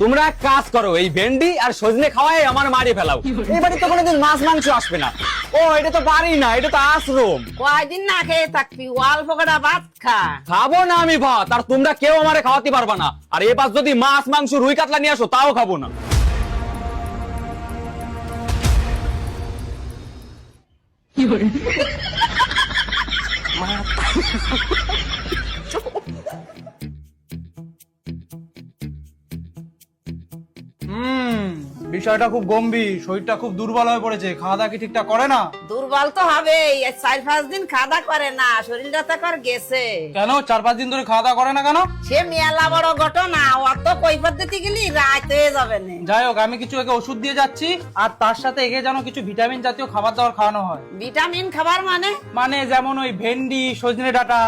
তোমরা এক কাজ করো, এই ভেন্ডি আর সজনে খাওয়াই আমার মারি ফেলাও। এই বাড়ি তো কোনোদিন মাছ মাংস আসবে না। ও এটা তো বাড়ি না, এটা তো আশ্রম। কয়দিন না খেয়ে থাকবি, অল্প কটা ভাত খা। খাবো না আমি ভাত, আর তোমরা কেউ আমারে খাওয়াতে পারবা না। আর এবার যদি মাছ মাংস রুই কাতলা নিয়ে আসো তাও খাবো না। বিষয়টা খুব গম্ভীর, শরীরটা খুব দুর্বল হয়ে পড়েছে। খাওয়া দাওয়া কি ঠিকঠাক করে না? দুর্বল তো হবেই, 4-5 দিন খাওয়া করে না, শরীরটা তো কর গেছে। কেন 4-5 দিন ধরে খাওয়া দাওয়া করে না কেন? সে মেলা বড় ঘটনা, অত কৈফত দিতে গেলি রাত হয়ে যাবে না। যাই হোক, আমি কিছু একে ওষুধ দিয়ে যাচ্ছি, আর তার সাথে একে যেন কিছু ভিটামিন জাতীয় খাবার দাবার খাওয়ানো হয়। ভিটামিন খাবার মানে যেমন ওই ভেন্ডি, সজনে ডাঁটা।